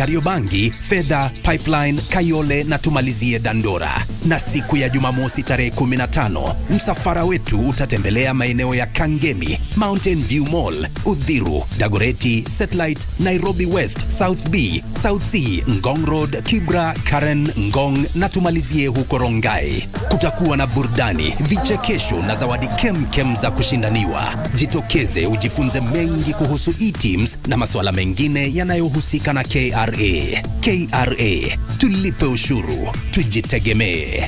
Kariobangi, Fedha, Pipeline, Kayole na tumalizie Dandora. Na siku ya Jumamosi tarehe 15, msafara wetu utatembelea maeneo ya Kangemi, Mountain View Mall, Uthiru, Dagoretti, Satellite, Nairobi West, South B, South C, Ngong Road, Kibra, Karen, Ngong na tumalizie huko Rongai. Kutakuwa na burudani, vichekesho na zawadi kem za kushindaniwa. Jitokeze ujifunze mengi kuhusu e-teams na masuala mengine yanayohusika na KRA. KRA, tulipe ushuru, tujitegemee.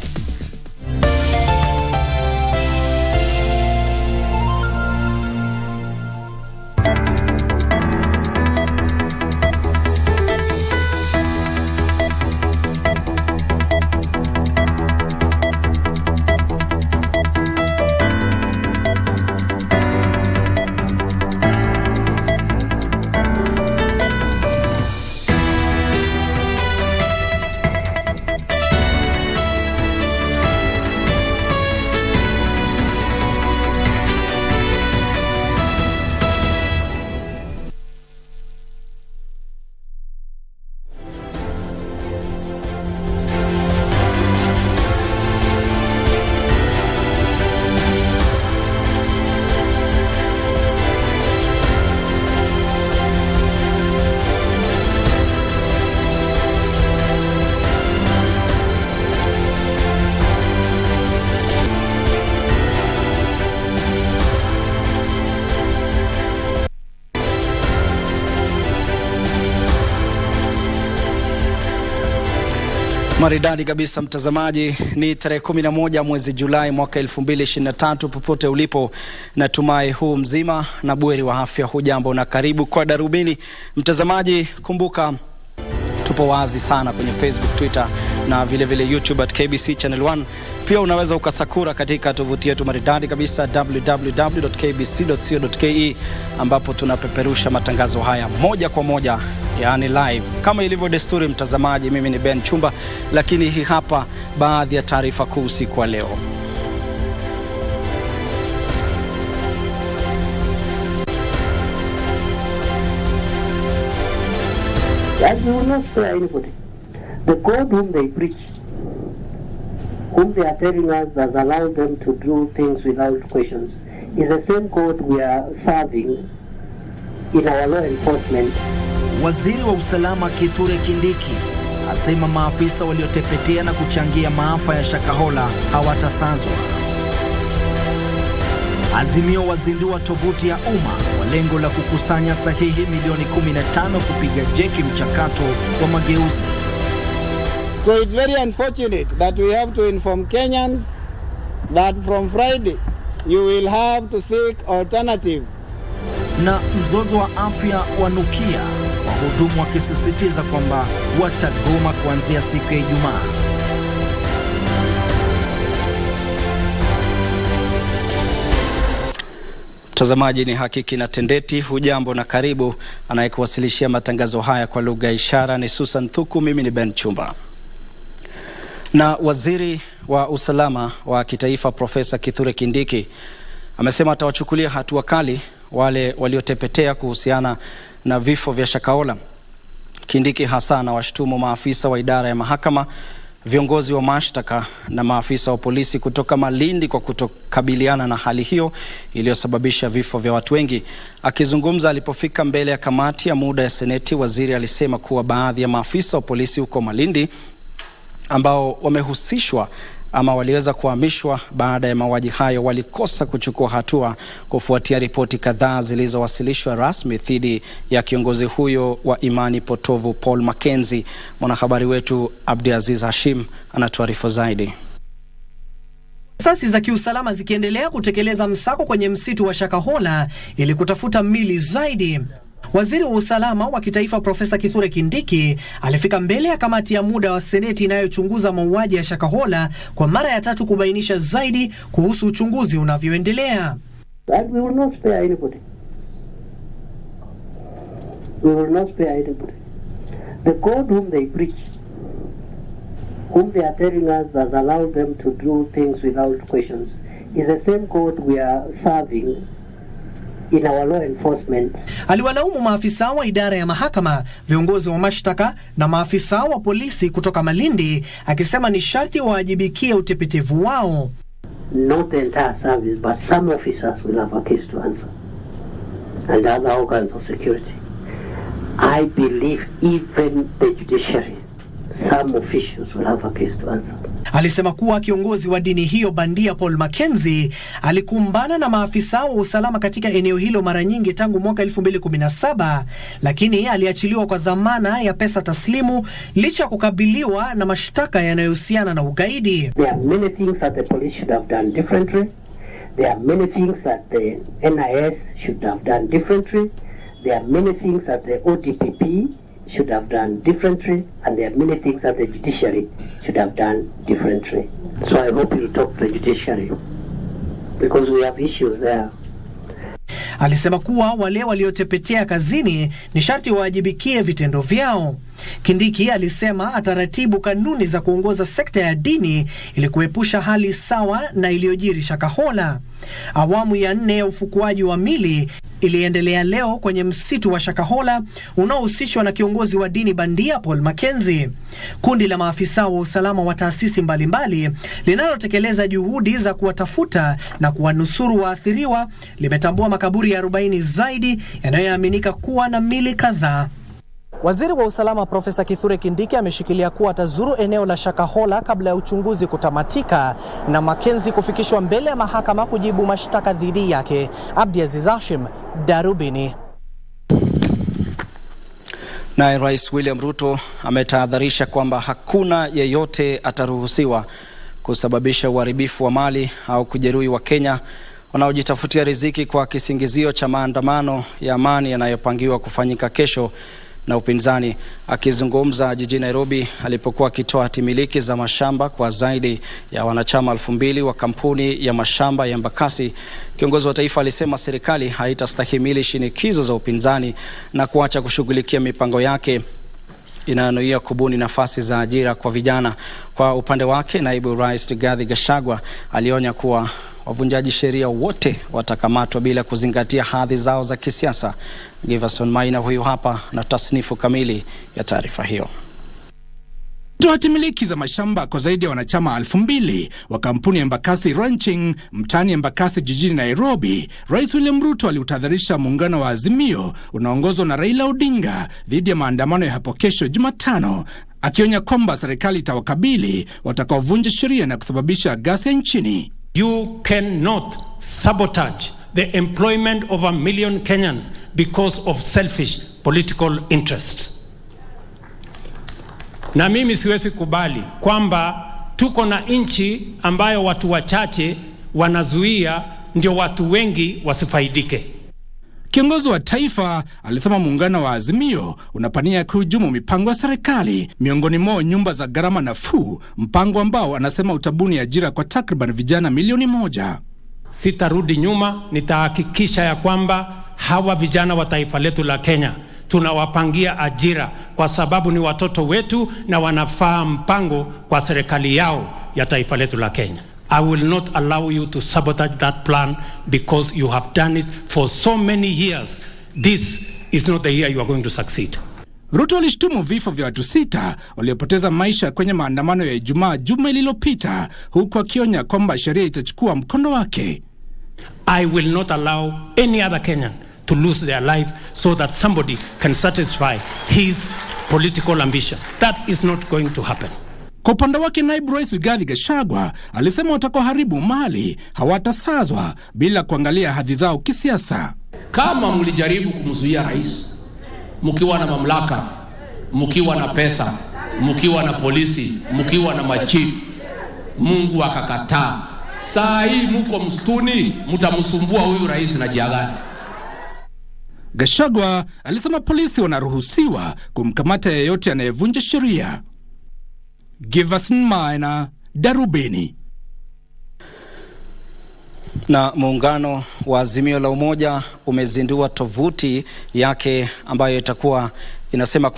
Maridadi kabisa mtazamaji, ni tarehe 11 mwezi Julai mwaka 2023. Popote ulipo, natumai huu mzima na buheri wa afya. Hujambo na karibu kwa Darubini. Mtazamaji, kumbuka tupo wazi sana kwenye Facebook, Twitter na vile YouTube at KBC Channel 1. Pia unaweza ukasakura katika tovuti yetu maridadi kabisa www.kbc.co.ke, ambapo tunapeperusha matangazo haya moja kwa moja, yani live. Kama ilivyo desturi mtazamaji, mimi ni Ben Chumba, lakini hii hapa baadhi ya taarifa kuu siku ya leo. That we will not spare anybody. The God whom they preach, whom they are telling us has allowed them to do things without questions, is the same God we are serving in our law enforcement. Waziri wa usalama Kithure Kindiki asema maafisa waliotepetea na kuchangia maafa ya Shakahola hawatasazwa. Azimio wazindua tovuti ya umma kwa lengo la kukusanya sahihi milioni 15 kupiga jeki mchakato wa mageuzi. So it's very unfortunate that we have to inform Kenyans that from Friday you will have to seek alternative. Na mzozo wa afya wanukia, wahudumu wakisisitiza kwamba watagoma kuanzia siku ya Ijumaa. Mtazamaji, ni Hakiki na Tendeti. Hujambo na karibu. Anayekuwasilishia matangazo haya kwa lugha ya ishara ni Susan Thuku. Mimi ni Ben Chumba. Na waziri wa usalama wa kitaifa Profesa Kithure Kindiki amesema atawachukulia hatua kali wale waliotepetea kuhusiana na vifo vya Shakahola. Kindiki hasa na washtumu maafisa wa idara ya mahakama, viongozi wa mashtaka na maafisa wa polisi kutoka Malindi kwa kutokabiliana na hali hiyo iliyosababisha vifo vya watu wengi. Akizungumza alipofika mbele ya kamati ya muda ya Seneti, waziri alisema kuwa baadhi ya maafisa wa polisi huko Malindi ambao wamehusishwa ama waliweza kuhamishwa baada ya mauaji hayo walikosa kuchukua hatua kufuatia ripoti kadhaa zilizowasilishwa rasmi dhidi ya kiongozi huyo wa imani potovu Paul Mackenzie. Mwanahabari wetu Abdiaziz Hashim anatuarifu zaidi. Asasi za kiusalama zikiendelea kutekeleza msako kwenye msitu wa Shakahola ili kutafuta mili zaidi. Waziri wa usalama wa kitaifa Profesa Kithure Kindiki alifika mbele ya kamati ya muda wa Seneti inayochunguza mauaji ya Shakahola kwa mara ya 3 kubainisha zaidi kuhusu uchunguzi unavyoendelea. That we will not spare anybody. We will not spare anybody. The God whom they preach, whom they are telling us has allowed them to do things without questions, is the same God we are serving in our law enforcement. Aliwalaumu maafisa wa idara ya mahakama, viongozi wa mashtaka na maafisa wa polisi kutoka Malindi, akisema ni sharti waajibikie utepetevu wao. Not the entire service, but some officers will have a case to answer, and other organs of security. I believe even the judiciary, some officials will have a case to answer. Alisema kuwa kiongozi wa dini hiyo bandia Paul Mackenzie alikumbana na maafisa wa usalama katika eneo hilo mara nyingi tangu mwaka 2017, lakini aliachiliwa kwa dhamana ya pesa taslimu licha kukabiliwa na mashtaka yanayohusiana na ugaidi. There are many things that the police should have done differently. There are many things that the NIS should have done differently. There are many things that the ODPP should have done differently, and there are many things that the judiciary should have done differently. So I hope you'll talk to the judiciary, because we have issues there. Alisema kuwa wale waliotepetea kazini ni sharti waajibikie vitendo vyao. Kindiki alisema ataratibu kanuni za kuongoza sekta ya dini ili kuepusha hali sawa na iliyojiri Shakahola. Awamu ya 4 ya ufukuaji wa mili iliendelea leo kwenye msitu wa Shakahola unaohusishwa na kiongozi wa dini bandia Paul Mackenzie. Kundi la maafisa wa usalama wa taasisi mbalimbali linalotekeleza juhudi za kuwatafuta na kuwanusuru waathiriwa limetambua makaburi ya 40 zaidi yanayoaminika kuwa na mili kadhaa. Waziri wa usalama Profesa Kithure Kindiki ameshikilia kuwa atazuru eneo la Shakahola kabla ya uchunguzi kutamatika na Mackenzie kufikishwa mbele ya mahakama kujibu mashtaka dhidi yake. Abdiaziz Hashim, Darubini. Naye Rais William Ruto ametahadharisha kwamba hakuna yeyote ataruhusiwa kusababisha uharibifu wa mali au kujeruhi wa Kenya wanaojitafutia riziki kwa kisingizio cha maandamano ya amani yanayopangiwa kufanyika kesho na upinzani. Akizungumza jijini Nairobi alipokuwa akitoa hatimiliki za mashamba kwa zaidi ya wanachama 2,000 wa kampuni ya mashamba ya Embakasi, kiongozi wa taifa alisema serikali haitastahimili shinikizo za upinzani na kuacha kushughulikia mipango yake inayonuia kubuni nafasi za ajira kwa vijana. Kwa upande wake, naibu rais Rigathi Gachagua alionya kuwa wavunjaji sheria wote watakamatwa bila kuzingatia hadhi zao za kisiasa. Giverson Maina huyu hapa na tasnifu kamili ya taarifa hiyo. Hatimiliki za mashamba kwa zaidi ya wanachama 2,000 wa kampuni ya Embakasi Ranching mtaani Embakasi jijini Nairobi. Rais William Ruto aliutahadharisha muungano wa Azimio unaongozwa na Raila Odinga dhidi ya maandamano ya hapo kesho Jumatano, akionya kwamba serikali itawakabili watakaovunja sheria na kusababisha ghasia nchini. You cannot sabotage the employment of 1 million Kenyans because of selfish political interests. Na mimi siwezi kubali kwamba tuko na nchi ambayo watu wachache wanazuia ndio watu wengi wasifaidike. Kiongozi wa taifa alisema muungano wa Azimio unapania kuhujumu mipango ya serikali, miongoni mwao nyumba za gharama nafuu, mpango ambao anasema utabuni ajira kwa takriban vijana 1,000,000. Sitarudi nyuma, nitahakikisha ya kwamba hawa vijana wa taifa letu la Kenya tunawapangia ajira kwa sababu ni watoto wetu na wanafaa mpango kwa serikali yao ya taifa letu la Kenya. I will not allow you to sabotage that plan because you have done it for so many years. This is not the year you are going to succeed. Ruto alishtumu vifo vya watu 6 waliopoteza maisha kwenye maandamano ya Ijumaa juma lililopita, huku akionya kwamba sheria itachukua mkondo wake. I will not allow any other Kenyan to lose their life so that somebody can satisfy his political ambition. That is not going to happen. Kwa upande wake, naibu rais Rigathi Gachagua alisema watakaoharibu mali hawatasazwa bila kuangalia hadhi zao kisiasa. Kama mlijaribu kumzuia rais, mkiwa na mamlaka, mkiwa na pesa, mkiwa na polisi, mkiwa na machifu, Mungu akakataa. Saa hii mko msituni, mtamsumbua huyu rais na jiagani. Gachagua alisema polisi wanaruhusiwa kumkamata yeyote anayevunja sheria. Giverson Maina, Darubini. Na muungano wa Azimio la Umoja umezindua tovuti yake ambayo itakuwa inasema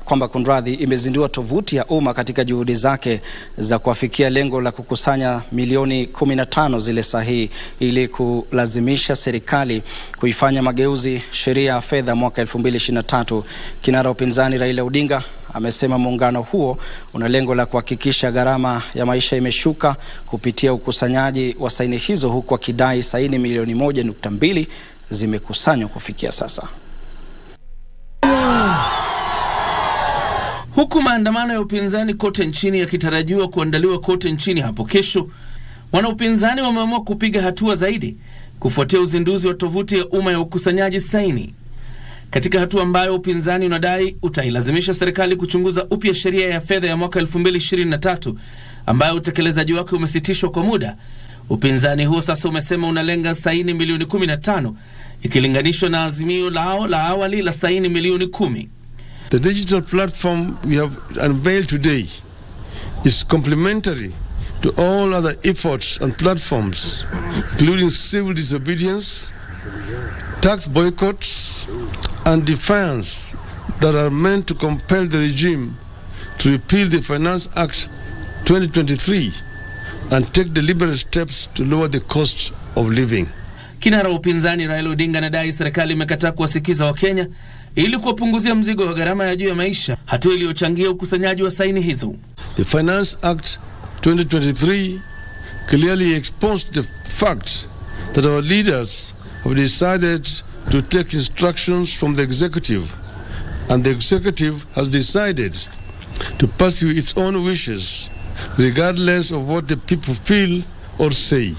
kwamba kunradhi, imezindua tovuti ya umma katika juhudi zake za kuafikia lengo la kukusanya milioni 15 zile sahihi ili kulazimisha serikali kuifanya mageuzi sheria ya fedha mwaka 2023. Kinara upinzani Raila Odinga amesema muungano huo una lengo la kuhakikisha gharama ya maisha imeshuka kupitia ukusanyaji wa saini hizo, huku akidai saini milioni 1.2 zimekusanywa kufikia sasa. Huku maandamano ya upinzani kote nchini yakitarajiwa kuandaliwa kote nchini hapo kesho, wanaupinzani wameamua kupiga hatua zaidi kufuatia uzinduzi wa tovuti ya umma ya ukusanyaji saini. Katika hatua ambayo upinzani unadai utailazimisha serikali kuchunguza upya sheria ya fedha ya mwaka 2023 ambayo utekelezaji wake umesitishwa kwa muda, upinzani huo sasa umesema unalenga saini milioni 15 ikilinganishwa na azimio lao la awali la saini milioni 10. The digital platform we have unveiled today is complementary to all other efforts and platforms, including civil disobedience, tax boycotts, and defiance that are meant to compel the regime to repeal the Finance Act 2023 and take deliberate steps to lower the cost of living. Kinara upinzani Raila Odinga anadai serikali imekataa kuwasikiza Wakenya ili kuwapunguzia mzigo wa gharama ya juu ya maisha, hatua iliyochangia ukusanyaji wa saini hizo. The Finance Act 2023 clearly exposed the fact that our leaders have decided to take instructions from the executive, and the executive has decided to pursue its own wishes regardless of what the people feel or say.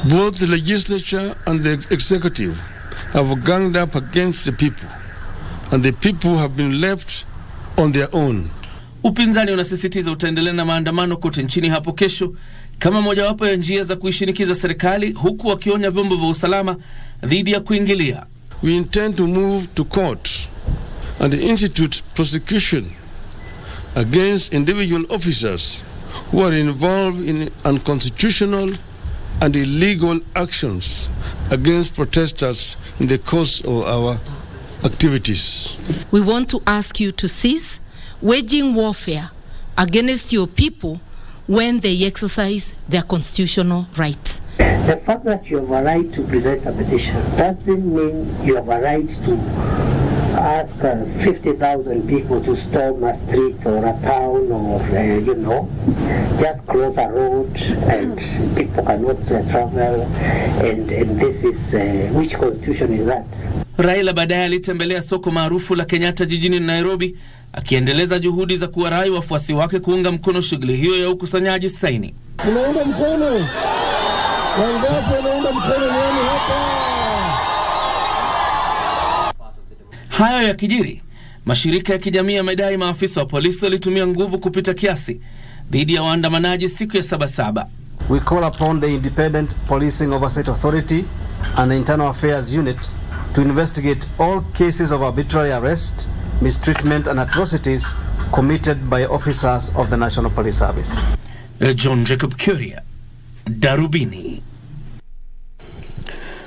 Both the legislature and the executive have ganged up against the people, and the people have been left on their own. Upinzani unasisitiza utaendelea na maandamano kote nchini hapo kesho kama mojawapo ya njia za kuishinikiza serikali, huku wakionya vyombo vya usalama dhidi ya kuingilia. We intend to move to court and institute prosecution against individual officers who are involved in unconstitutional and illegal actions against protesters in the course of our activities. We want to ask you to cease waging warfare against your people when they exercise their constitutional rights. The fact that you have a right to present a petition doesn't mean you have a right to ask 50,000 people to storm a street or a town or, just cross a road and people cannot travel. And this is, which constitution is that? Raila baadaye alitembelea soko maarufu la Kenyatta jijini Nairobi, akiendeleza juhudi za kuwarai wafuasi wake kuunga mkono shughuli hiyo ya ukusanyaji saini. Unaunga mkono? Wangapi wanaunga mkono nani hapa? Hayo ya kijiri, mashirika ya kijamii yamedai maafisa wa polisi walitumia nguvu kupita kiasi dhidi ya waandamanaji siku ya Sabasaba. We call upon the Independent Policing Oversight Authority and the Internal Affairs Unit to investigate all cases of arbitrary arrest, mistreatment and atrocities committed by officers of the National Police Service. John Jacob Kuria, Darubini.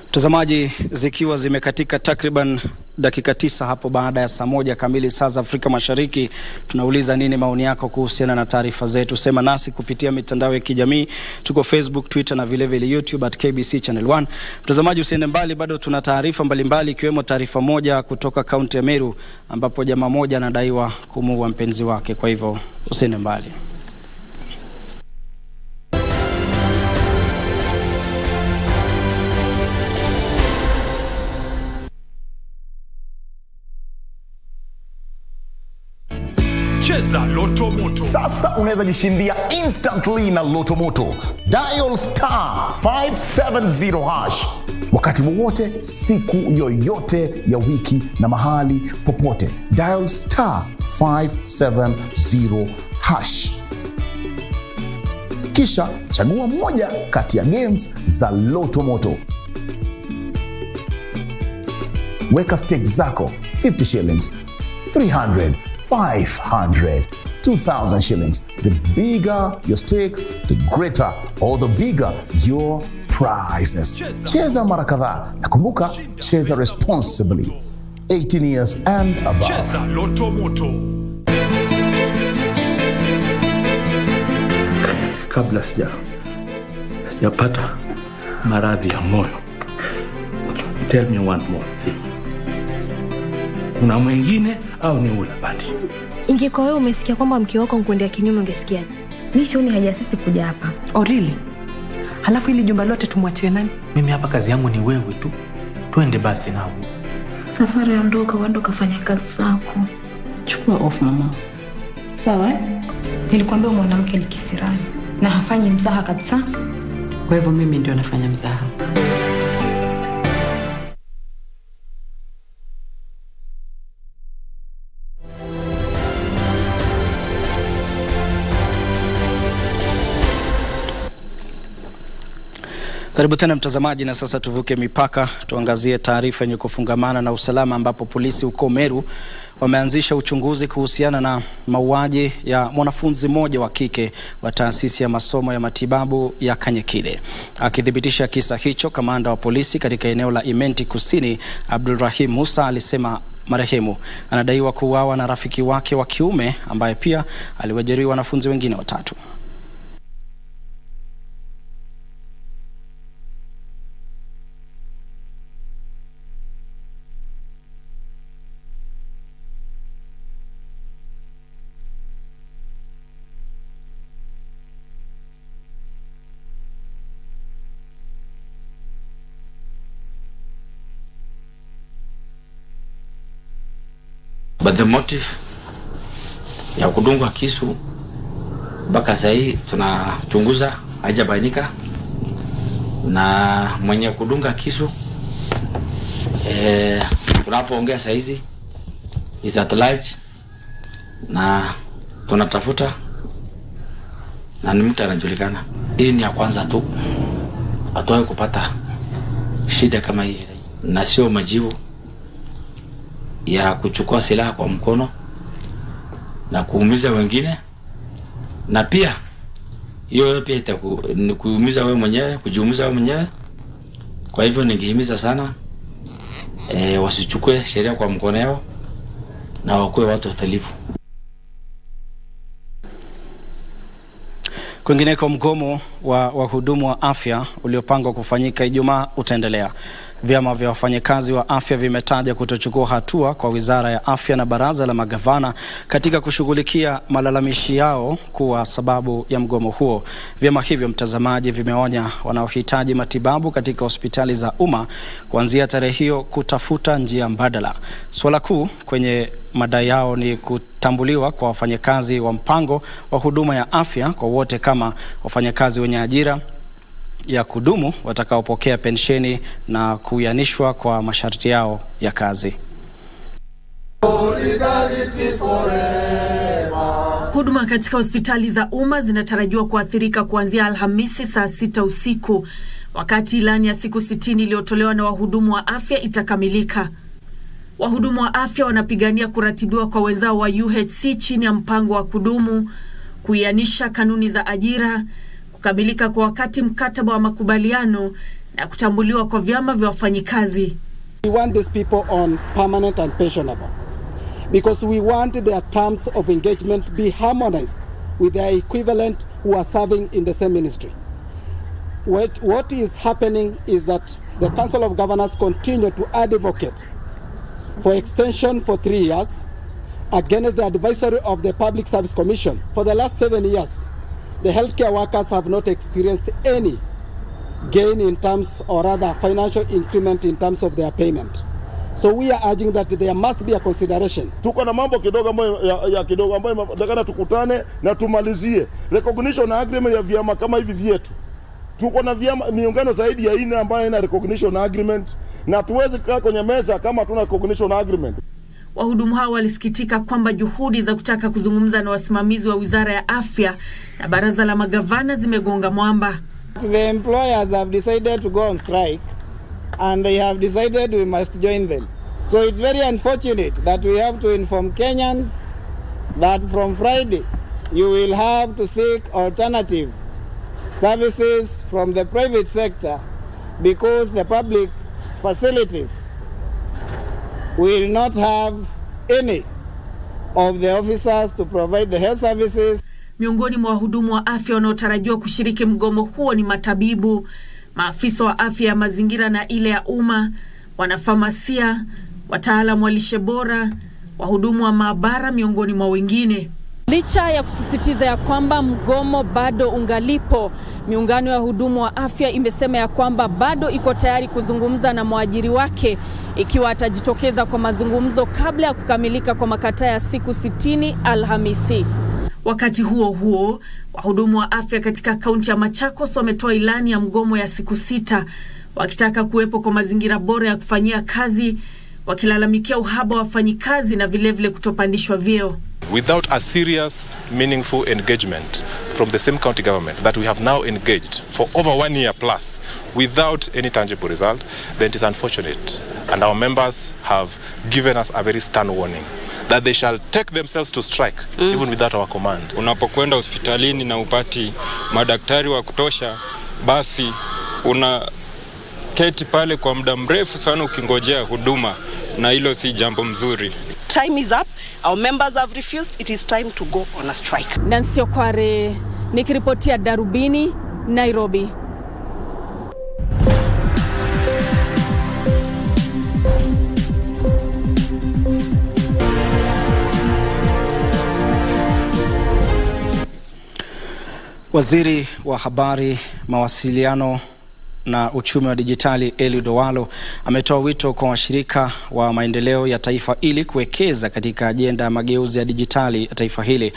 Mtazamaji, zikiwa zimekatika takriban dakika 9 hapo baada ya saa 1 kamili saa za Afrika Mashariki, tunauliza nini maoni yako kuhusiana na taarifa zetu? Sema nasi kupitia mitandao ya kijamii, tuko Facebook, Twitter na vile vile YouTube @KBC Channel 1. Mtazamaji, usiende mbali, bado tuna taarifa mbalimbali ikiwemo taarifa moja kutoka kaunti ya Meru ambapo jamaa moja anadaiwa kumuua mpenzi wake, kwa hivyo usiende mbali. Cheza Loto Moto. Sasa unaweza jishindia instantly na Loto Moto. Dial *570# wakati wowote, siku yoyote ya wiki na mahali popote. Dial *570#. Kisha chagua moja kati ya games za Loto Moto. Weka stakes zako 50 shillings, 300, 500, 2,000 shillings. The bigger your stake, the greater or the bigger your prizes. Cheza mara kadhaa, na kumbuka, cheza responsibly. 18 years and above. Cheza Loto Moto. Kabla sijapata maradhi ya moyo. Tell me one more thing. Kuna mwingine au ni ule bandi? Ingekuwa wewe umesikia kwamba mke wako mkwendea kinyume ungesikiaje? Mimi sioni haja sisi kuja hapa. Oh really? Halafu ili jumba lote tumwachie nani? Mimi hapa kazi yangu ni wewe tu. Twende basi nao. Safari ondoka, uende kufanya kazi zako. Chukua off mama. Sawa? Nilikwambia mwanamke ni kisirani na hafanyi mzaha kabisa. Kwa hivyo mimi ndio nafanya mzaha. Karibu tena mtazamaji, na sasa tuvuke mipaka tuangazie taarifa yenye kufungamana na usalama, ambapo polisi huko Meru wameanzisha uchunguzi kuhusiana na mauaji ya mwanafunzi mmoja wa kike wa taasisi ya masomo ya matibabu ya Kanyekile. Akithibitisha kisa hicho, kamanda wa polisi katika eneo la Imenti Kusini, Abdulrahim Musa, alisema marehemu anadaiwa kuuawa na rafiki wake wa kiume ambaye pia aliwajeruhi wanafunzi wengine watatu. But the motive ya kudungwa kisu mpaka sasa hii tunachunguza, haijabainika, na mwenye kudunga kisu tunapoongea sasa hizi is at large, na tunatafuta na ni mtu anajulikana. Hii ni ya kwanza tu, hatuwahi kupata shida kama hii, na sio majibu ya kuchukua silaha kwa mkono na kuumiza wengine, na pia hiyo pia ni kuumiza wewe mwenyewe, kujiumiza wewe mwenyewe. Kwa hivyo ningehimiza sana wasichukue sheria kwa mkono wao na wakuwe watu watalivu. Kwingineko, mgomo wa wahudumu wa afya uliopangwa kufanyika Ijumaa utaendelea. Vyama vya wafanyakazi wa afya vimetaja kutochukua hatua kwa Wizara ya Afya na Baraza la Magavana katika kushughulikia malalamishi yao kuwa sababu ya mgomo huo. Vyama hivyo, mtazamaji, vimeonya wanaohitaji matibabu katika hospitali za umma kuanzia tarehe hiyo kutafuta njia mbadala. Swala kuu kwenye madai yao ni kutambuliwa kwa wafanyakazi wa mpango wa huduma ya afya kwa wote kama wafanyakazi wenye ajira ya kudumu watakaopokea pensheni na kuyanishwa kwa masharti yao ya kazi. Huduma katika hospitali za umma zinatarajiwa kuathirika kuanzia Alhamisi saa 6 usiku, wakati ilani ya siku 60 iliyotolewa na wahudumu wa afya itakamilika. Wahudumu wa afya wanapigania kuratibiwa kwa wenzao wa UHC chini ya mpango wa kudumu, kuianisha kanuni za ajira, kukamilika kwa wakati mkataba wa makubaliano na kutambuliwa kwa vyama vya wafanyikazi. We want these people on permanent and pensionable because we want their terms of engagement be harmonized with their equivalent who are serving in the same ministry. What is happening is that the Council of Governors continue to advocate for extension for 3 years against the advisory of the Public Service Commission. For the last 7 years, the healthcare workers have not experienced any gain in terms, or rather financial increment in terms of their payment. So we are urging that there must be a consideration. Tuko na mambo kidogo ambayo nataka tukutane na tumalizie. Recognition agreement ya vyama kama hivi vyetu. Tuko na vyama miungano zaidi ya 4 ambayo ina recognition agreement, na tuweze kukaa kwenye meza kama hatuna recognition agreement. Wahudumu hao walisikitika kwamba juhudi za kutaka kuzungumza na wasimamizi wa Wizara ya Afya na Baraza la Magavana zimegonga mwamba. The employers have decided to go on strike and they have decided we must join them. So it's very unfortunate that we have to inform Kenyans that from Friday you will have to seek alternative services from the private sector because the public facilities will not have any of the officers to provide the health services. Miongoni mwa wahudumu wa afya wanaotarajiwa kushiriki mgomo huo ni matabibu, maafisa wa afya ya mazingira na ile ya umma, wanafamasia, wataalamu wa lishe bora, wahudumu wa maabara miongoni mwa wengine. Licha ya kusisitiza ya kwamba mgomo bado ungalipo, miungano ya wahudumu wa afya imesema ya kwamba bado iko tayari kuzungumza na mwajiri wake ikiwa atajitokeza kwa mazungumzo kabla ya kukamilika kwa makataa ya siku 60 Alhamisi. Wakati huo huo, wahudumu wa afya katika kaunti ya Machakos wametoa ilani ya mgomo ya siku 6 wakitaka kuwepo kwa mazingira bora ya kufanyia kazi, wakilalamikia uhaba wa wafanyikazi na vilevile kutopandishwa vyeo. Without a serious, meaningful engagement from the same county government that we have now engaged for over 1 year plus without any tangible result, then it is unfortunate. And our members have given us a very stern warning that they shall take themselves to strike even without our command. Unapokwenda hospitalini na upati madaktari wa kutosha, basi unaketi pale kwa muda mrefu sana ukingojea huduma, na hilo si jambo mzuri. Time is up. Our members have refused. It is time to go on a strike. Nancy Okware, nikiripotia Darubini, Nairobi. Waziri wa habari, mawasiliano na uchumi wa dijitali Eliud Owalo ametoa wito kwa washirika wa maendeleo ya taifa ili kuwekeza katika ajenda ya mageuzi ya dijitali ya taifa hili.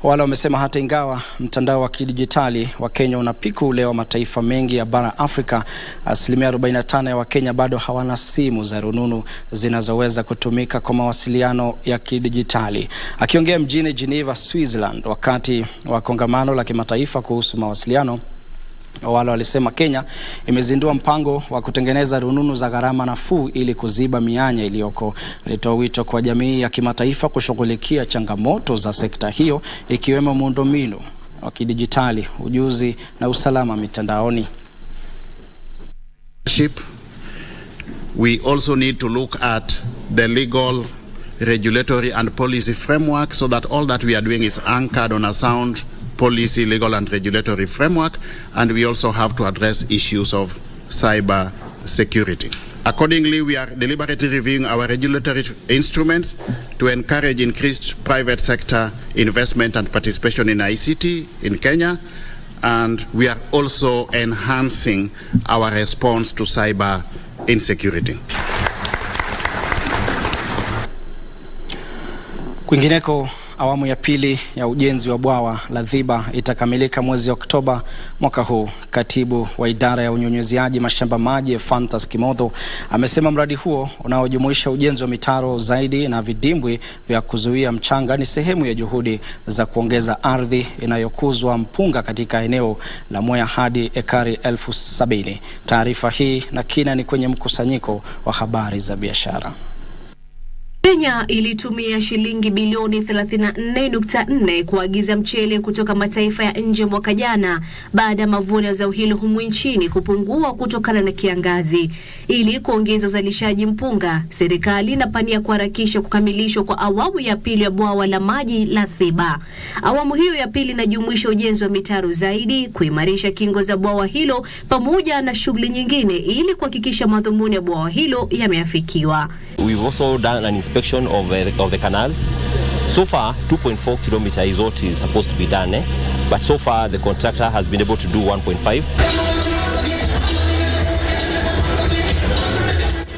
Owalo amesema hata ingawa mtandao wa kidijitali wa Kenya unapiku ule wa mataifa mengi ya bara Afrika, 45% ya Wakenya bado hawana simu za rununu zinazoweza kutumika kwa mawasiliano ya kidijitali. Akiongea mjini Geneva, Switzerland, wakati wa kongamano la kimataifa kuhusu mawasiliano, Owalo alisema Kenya imezindua mpango wa kutengeneza rununu za gharama nafuu ili kuziba mianya iliyoko. Alitoa wito kwa jamii ya kimataifa kushughulikia changamoto za sekta hiyo ikiwemo miundombinu wa kidijitali, ujuzi na usalama mitandaoni. We also need to look at the legal, regulatory and policy framework so that all that we are doing is anchored on a sound policy, legal and regulatory framework, and we also have to address issues of cyber security. Accordingly, we are deliberately reviewing our regulatory instruments to encourage increased private sector investment and participation in ICT in Kenya, and we are also enhancing our response to cyber insecurity. Kwingineko, awamu ya pili ya ujenzi wa bwawa la Dhiba itakamilika mwezi Oktoba mwaka huu. Katibu wa idara ya unyunyiziaji mashamba maji Fantas Kimotho amesema mradi huo unaojumuisha ujenzi wa mitaro zaidi na vidimbwi vya kuzuia mchanga ni sehemu ya juhudi za kuongeza ardhi inayokuzwa mpunga katika eneo la Mwea hadi ekari 70,000. Taarifa hii na kina ni kwenye mkusanyiko wa habari za biashara. Kenya ilitumia shilingi bilioni 34.4 kuagiza mchele kutoka mataifa ya nje mwaka jana baada ya mavuno ya zao hilo humu nchini kupungua kutokana na kiangazi. Ili kuongeza uzalishaji mpunga, serikali inapania kuharakisha kukamilishwa kwa awamu ya pili ya bwawa la maji la Dhiba. Awamu hiyo ya pili inajumuisha ujenzi wa mitaro zaidi, kuimarisha kingo za bwawa hilo pamoja na shughuli nyingine ili kuhakikisha madhumuni ya bwawa hilo yameafikiwa. We've also done an inspection of the canals. So far, 2.4 kilometer is what is supposed to be done, but so far the contractor has been able to do 1.5.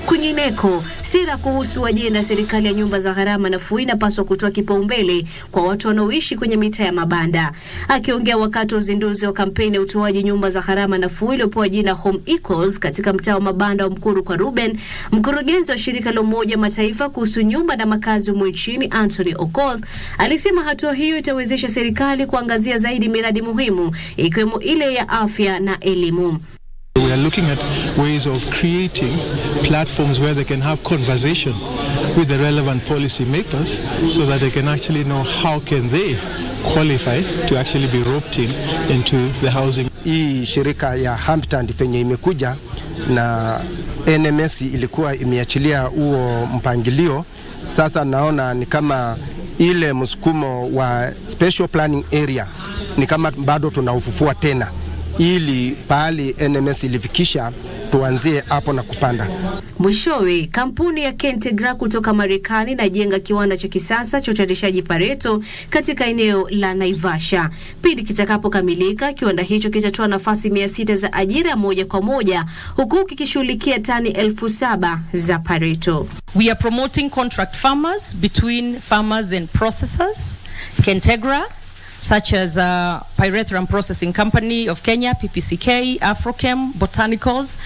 Kwingineko, sera kuhusu ajenda serikali ya nyumba za gharama nafuu inapaswa kutoa kipaumbele kwa watu wanaoishi kwenye mitaa ya mabanda. Akiongea wakati wa uzinduzi wa kampeni ya utoaji nyumba za gharama nafuu iliyopewa jina Home Equals katika mtaa wa mabanda wa Mkuru kwa Ruben, mkurugenzi wa shirika la Umoja Mataifa kuhusu nyumba na makazi humu nchini Anthony Okoth alisema hatua hiyo itawezesha serikali kuangazia zaidi miradi muhimu ikiwemo ile ya afya na elimu. We are looking at ways of creating platforms where they can have conversation with the relevant policy makers so that they can actually know how can they qualify to actually be roped into the housing. hii shirika ya Hampton fenye imekuja na NMS ilikuwa imeachilia huo mpangilio, sasa naona ni kama ile msukumo wa special planning area ni kama bado tunaufufua tena, ili pahali NMS ilifikisha tuanzie hapo na kupanda. Mwishowe, kampuni ya Kentegra kutoka Marekani inajenga kiwanda cha kisasa cha utalishaji pareto katika eneo la Naivasha. Pindi kitakapokamilika, kiwanda hicho kitatoa nafasi 600 za ajira moja kwa moja, huku kikishughulikia tani 7,000 za pareto. We are promoting contract farmers between farmers and processors. Kentegra, such as Pyrethrum Processing Company of Kenya, PPCK, Afrochem, Botanicals,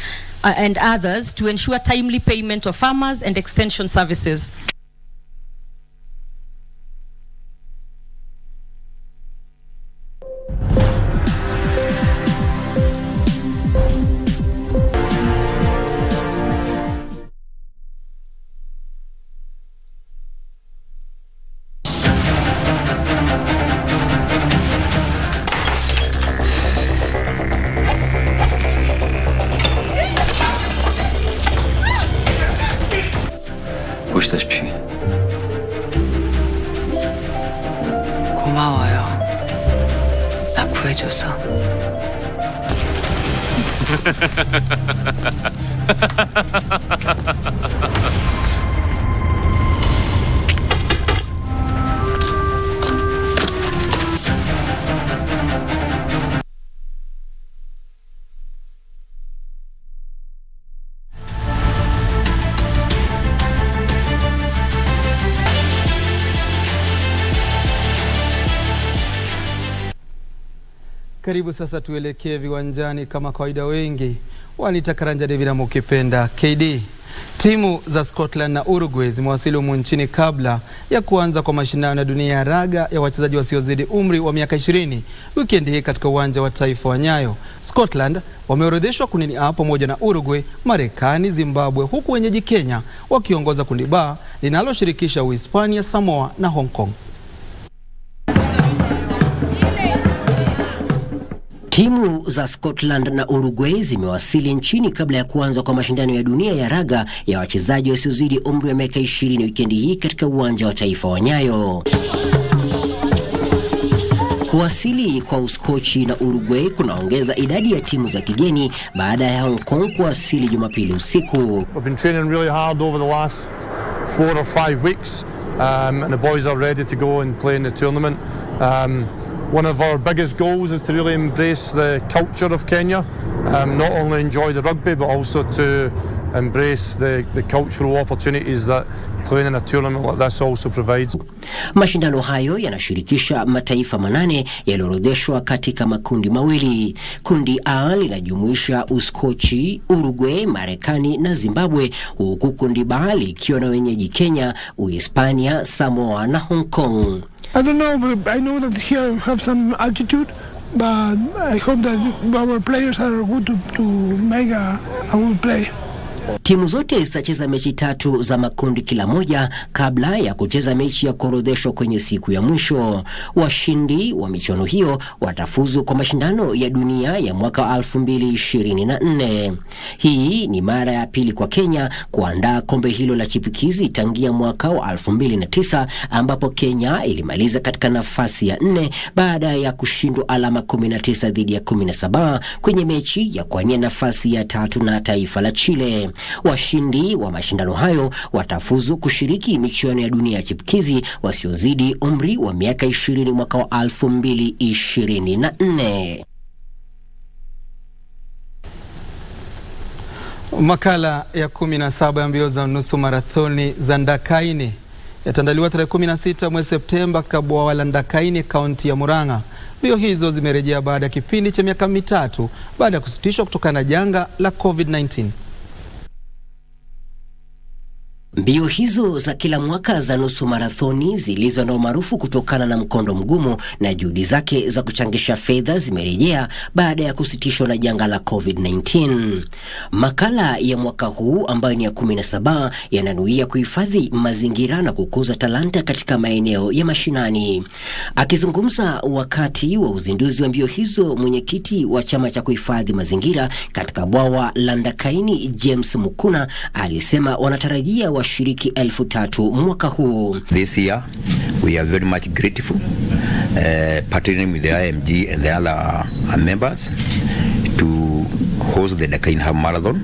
and others, to ensure timely payment of farmers and extension services. 보시다시피 고마워요. 나 구해줘서. Karibu sasa tuelekee viwanjani kama kawaida, wengi wanita Karanja David na mukipenda KD. Timu za Scotland na Uruguay zimewasili humu nchini kabla ya kuanza kwa mashindano ya dunia ya raga ya wachezaji wasiozidi umri wa miaka 20 weekend hii katika uwanja wa taifa wa Nyayo. Scotland wameorodheshwa kundini A pamoja na Uruguay, Marekani, Zimbabwe, huku wenyeji Kenya wakiongoza kundi B linaloshirikisha Uhispania, Samoa na Hong Kong. Timu za Scotland na Uruguay zimewasili nchini kabla ya kuanza kwa mashindano ya dunia ya raga ya wachezaji wasiozidi umri wa miaka 20 wikendi hii katika uwanja wa taifa wa Nyayo. Kuwasili kwa Uskochi na Uruguay kunaongeza idadi ya timu za kigeni baada ya Hong Kong kuwasili Jumapili usiku. We've been training really hard over the last 4 or 5 weeks and the boys are ready to go and play in the tournament. One of our biggest goals is to really embrace the culture of Kenya, not only enjoy the rugby but also to embrace the cultural opportunities that playing in a tournament like this also provides. Mashindano hayo yanashirikisha mataifa 8 yaliorodheshwa katika makundi mawili. Kundi A linajumuisha Uskochi, Uruguay, Marekani na Zimbabwe, huku kundi B likiwa na wenyeji Kenya, Uhispania, Samoa na Hong Kong. I don't know, but I know that here we have some altitude, but I hope that our players are good to make a good play. Timu zote zitacheza mechi 3 za makundi kila moja kabla ya kucheza mechi ya kuorodheshwa kwenye siku ya mwisho. Washindi wa michuano hiyo watafuzu kwa mashindano ya dunia ya mwaka 2024. Hii ni mara ya pili kwa Kenya kuandaa kombe hilo la chipukizi tangia mwaka wa 2009 ambapo Kenya ilimaliza katika nafasi ya 4 baada ya kushindwa alama 19 dhidi ya 17 kwenye mechi ya kuania nafasi ya 3 na taifa la Chile. Washindi wa mashindano hayo watafuzu kushiriki michuano ya dunia ya chipukizi wasiozidi umri wa miaka 20 mwaka wa 2024. Makala ya 17 ya mbio za nusu marathoni za Ndakaini yataandaliwa tarehe 16 mwezi Septemba katika bwawa la Ndakaini, kaunti ya Murang'a. Mbio hizo zimerejea baada ya kipindi cha miaka 3 baada ya kusitishwa kutokana na janga la COVID-19. Mbio hizo za kila mwaka za nusu marathoni zilizo na umaarufu kutokana na mkondo mgumu na juhudi zake za kuchangisha fedha zimerejea baada ya kusitishwa na janga la COVID-19. Makala ya mwaka huu ambayo ni ya 17 yananuia kuhifadhi mazingira na kukuza talanta katika maeneo ya mashinani. Akizungumza wakati wa uzinduzi wa mbio hizo, mwenyekiti wa chama cha kuhifadhi mazingira katika bwawa la Ndakaini James Mukuna alisema wanatarajia washiriki 3,000 mwaka huu. This year we are very much grateful partnering with the IMG and the other members to host the Ndakaini Half Marathon,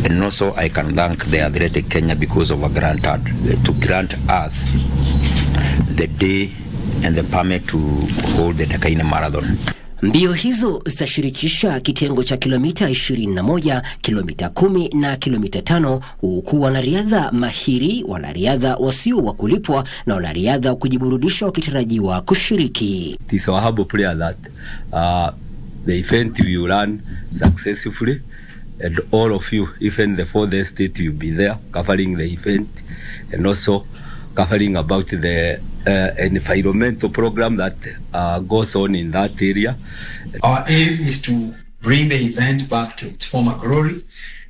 and also I can thank the Athletic Kenya because of a grant to grant us the day and the permit to hold the Ndakaini Marathon. Mbio hizo zitashirikisha kitengo cha kilomita 21, kilomita 10 na kilomita 5, huku wanariadha mahiri, wanariadha wasio wa kulipwa na wanariadha kujiburudisha wakitarajiwa kushiriki. It is our humble prayer that the event will run successfully, and all of you, even the 4th state, will be there covering the event and also covering about the environmental program that goes on in that area. Our aim is to bring the event back to its former glory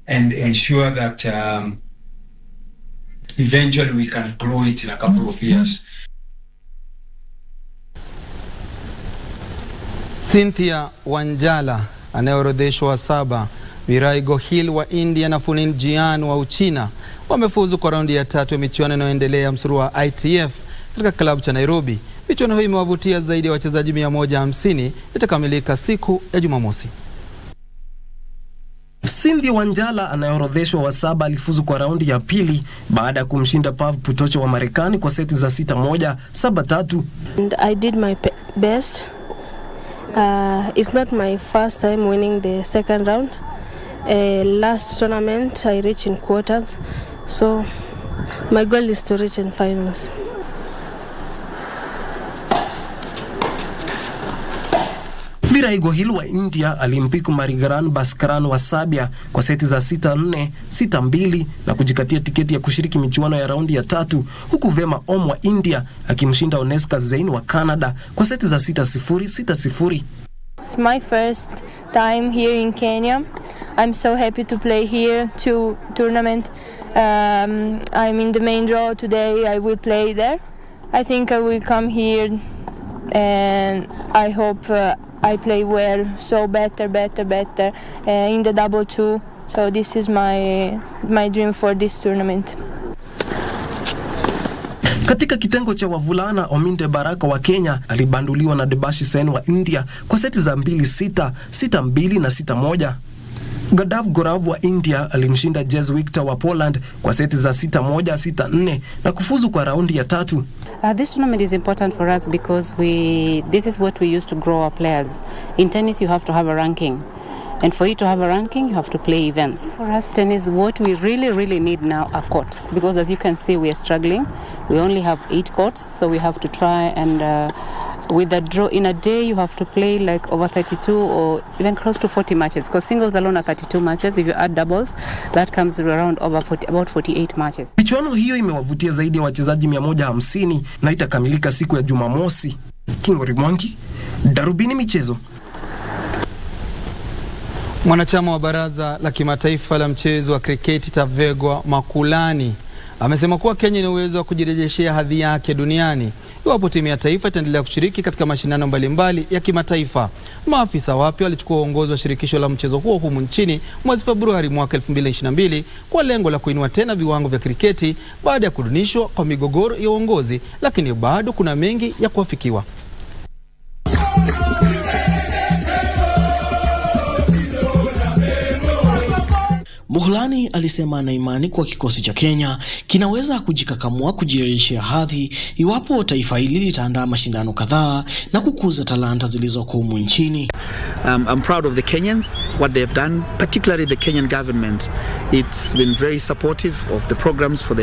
and ensure that eventually we can grow it in a couple of years. Cynthia Wanjala anayeorodheshwa wa 7, Virai Gohil wa India na Funin Jian wa Uchina wamefuzu kwa raundi ya 3 ya michuano inayoendelea msururu wa ITF katika klabu cha Nairobi. Michuano hiyo imewavutia zaidi ya wachezaji 150. Itakamilika siku ya Jumamosi. Cynthia Wanjala anayeorodheshwa wa 7 alifuzu kwa raundi ya pili baada ya kumshinda Pav Putocho wa Marekani kwa seti za 6-1, 7-3. And I did my best. It's not my first time winning the second round. Last tournament I reached in quarters, so my goal is to reach in finals. Virai Gohil wa India alimpiku Marigaran Baskaran wa Sabia kwa seti za 6-4, 6-2 na kujikatia tiketi ya kushiriki michuano ya raundi ya 3, huku Vema Om wa India akimshinda Oneska Zain wa Canada kwa seti za 6-0, 6-0. It's my first time here in Kenya. I'm so happy to play here to tournament. I'm in the main draw today. I will play there. I think I will come here and I hope I play well, so better in the double 2. So this is my dream for this tournament. Katika kitengo cha wavulana, Ominde Baraka wa Kenya alibanduliwa na Debashi Sen wa India kwa seti za 2-6, 6-2 na 6-1. Gadav Gorav wa India alimshinda Jez Victor wa Poland kwa seti za 6-1, 6-4 na kufuzu kwa raundi ya 3. This tournament is important for us because this is what we use to grow our players. In tennis you have to have a ranking. And for you to have a ranking, you have to play events. For us, tennis, what we really need now are courts. Because as you can see, we are struggling. We only have 8 courts, so we have to try and with the draw in a day, you have to play like over 32 or even close to 40 matches. Because singles alone are 32 matches. If you add doubles, that comes around about 48 matches. Michuano hiyo imewavutia zaidi ya wachezaji 150 na itakamilika siku ya Jumamosi. Kingori Mwangi, Darubini Michezo. Mwanachama wa baraza la kimataifa la mchezo wa kriketi Tavegwa Makulani amesema kuwa Kenya ina uwezo wa kujirejeshea hadhi yake duniani iwapo timu ya taifa itaendelea kushiriki katika mashindano mbalimbali ya kimataifa. Maafisa wapya walichukua uongozi wa shirikisho la mchezo huo humu nchini mwezi Februari mwaka 2022 kwa lengo la kuinua tena viwango vya kriketi baada ya kudunishwa kwa migogoro ya uongozi, lakini bado kuna mengi ya kuafikiwa. Buhlani alisema ana imani kwa kikosi cha Kenya kinaweza kujikakamua kujirejeshea hadhi iwapo taifa hili litaandaa mashindano kadhaa na kukuza talanta zilizoko humu nchini. I'm proud of the Kenyans, what they have done, particularly the Kenyan government. It's been very supportive of the programs for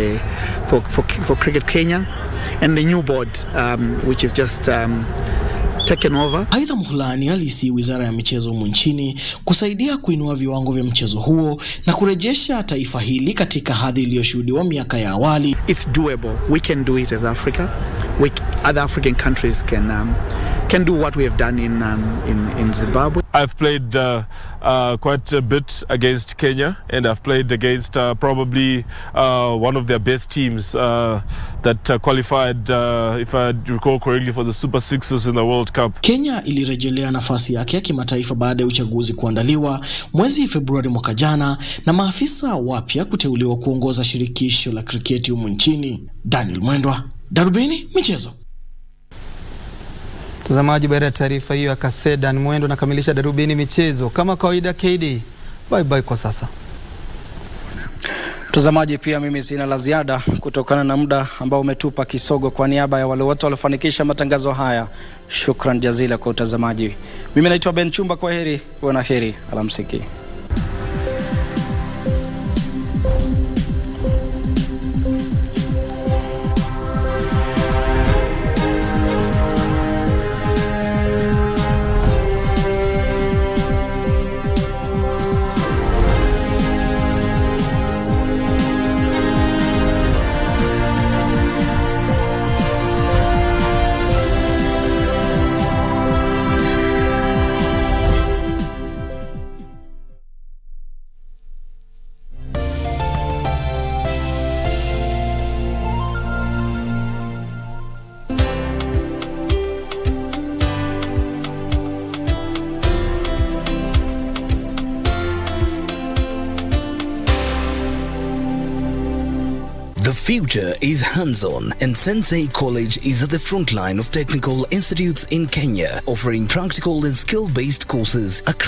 Cricket Kenya and the new board, which is just taken over. Aidha, Mughlani alisi wizara ya michezo humu nchini kusaidia kuinua viwango vya mchezo huo na kurejesha taifa hili katika hadhi iliyoshuhudiwa miaka ya awali. It's doable. We can do it as Africa. Other African countries can do what we have done in Zimbabwe. I've played quite a bit against Kenya, and I've played against probably one of their best teams that qualified, if I recall correctly, for the Super Sixes in the World Cup. Kenya ilirejelea nafasi yake ya kimataifa baada ya uchaguzi kuandaliwa mwezi Februari mwaka jana na maafisa wapya kuteuliwa kuongoza shirikisho la kriketi humu nchini. Daniel Mwendwa, Darubini Michezo. Mtazamaji, baada ya taarifa hiyo akasema Dan Mwendo nakamilisha Darubini Michezo. Kama kawaida KD, bye bye kwa sasa. Mtazamaji, pia mimi sina la ziada kutokana na muda ambao umetupa kisogo. Kwa niaba ya wale wote waliofanikisha matangazo haya, shukran jazila kwa utazamaji. Mimi naitwa Ben Chumba, kwa heri, uwe na heri, alamsiki. The future is hands-on, and Sensei College is at the front line of technical institutes in Kenya, offering practical and skill-based courses accredited